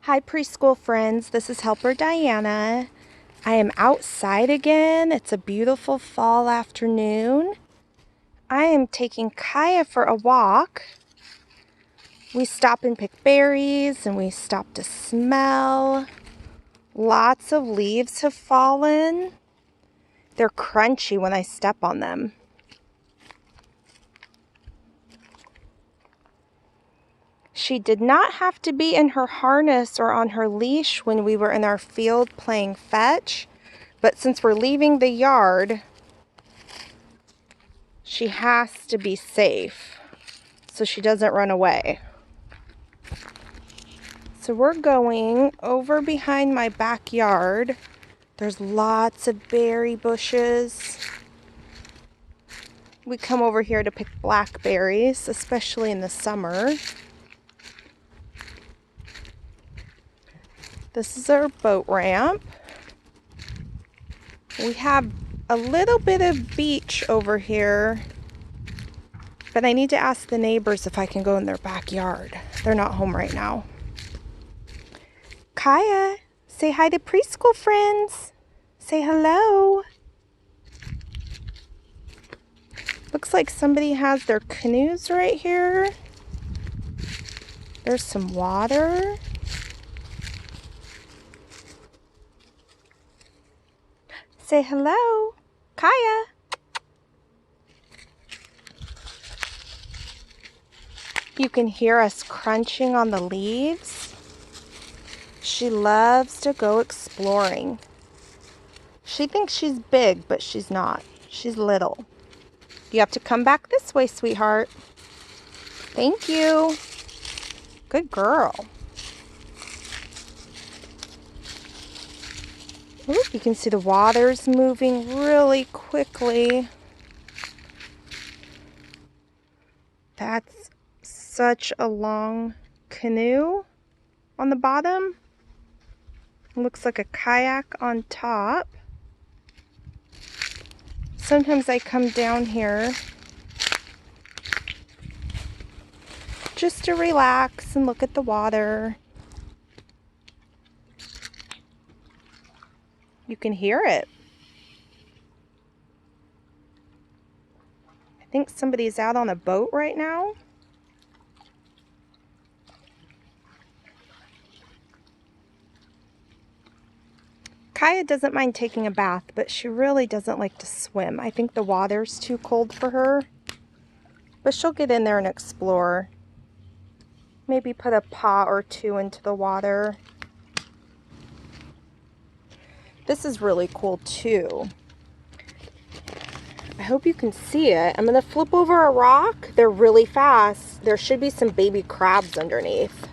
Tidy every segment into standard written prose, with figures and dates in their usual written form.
Hi preschool friends, this is Helper Diana. I am outside again. It's a beautiful fall afternoon. I am taking Kaya for a walk. We stop and pick berries and we stop to smell. Lots of leaves have fallen. They're crunchy when I step on them. She did not have to be in her harness or on her leash when we were in our field playing fetch, but since we're leaving the yard, she has to be safe so she doesn't run away. So we're going over behind my backyard. There's lots of berry bushes. We come over here to pick blackberries, especially in the summer. This is our boat ramp. We have a little bit of beach over here, but I need to ask the neighbors if I can go in their backyard. They're not home right now. Kaya, say hi to preschool friends. Say hello. Looks like somebody has their canoes right here. There's some water. Say hello, Kaya. You can hear us crunching on the leaves. She loves to go exploring. She thinks she's big, but she's not. She's little. You have to come back this way, sweetheart. Thank you. Good girl. Ooh, you can see the water's moving really quickly. That's such a long canoe on the bottom. It looks like a kayak on top. Sometimes I come down here just to relax and look at the water. You can hear it. I think somebody's out on a boat right now. Kaya doesn't mind taking a bath, but she really doesn't like to swim. I think the water's too cold for her. But she'll get in there and explore. Maybe put a paw or two into the water. This is really cool too. I hope you can see it. I'm going to flip over a rock. They're really fast. There should be some baby crabs underneath.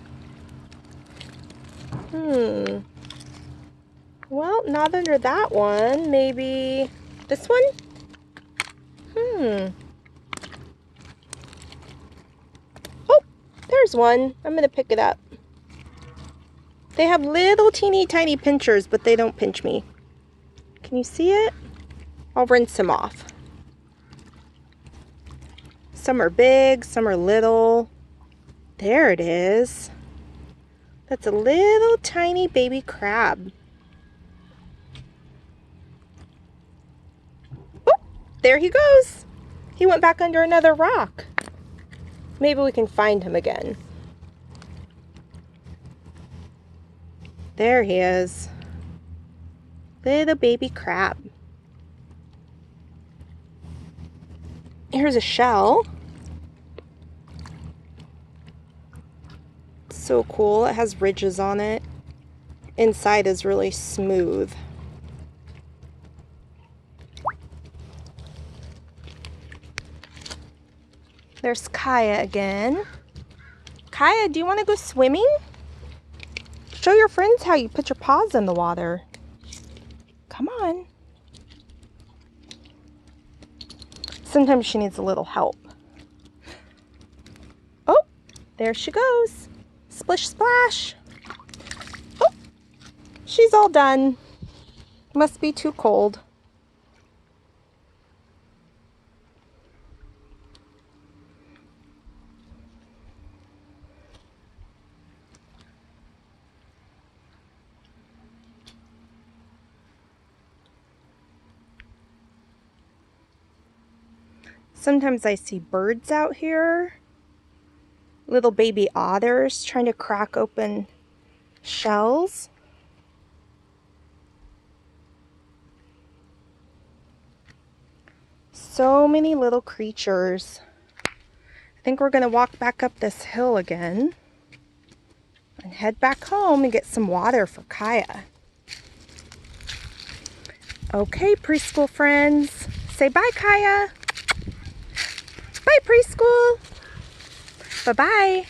Well, not under that one. Maybe this one? Oh, there's one. I'm going to pick it up. They have little teeny tiny pinchers, but they don't pinch me. Can you see it? I'll rinse them off. Some are big, some are little. There it is. That's a little tiny baby crab. Oh, there he goes. He went back under another rock. Maybe we can find him again. There he is. Little baby crab. Here's a shell. So cool. It has ridges on it. Inside is really smooth. There's Kaya again. Kaya, do you want to go swimming? Show your friends how you put your paws in the water. Come on. Sometimes she needs a little help. Oh, there she goes. Splish splash. Oh, she's all done. Must be too cold. Sometimes I see birds out here. Little baby otters trying to crack open shells. So many little creatures. I think we're going to walk back up this hill again and head back home and get some water for Kaya. Okay, preschool friends. Say bye, Kaya. Bye, preschool. Bye-bye.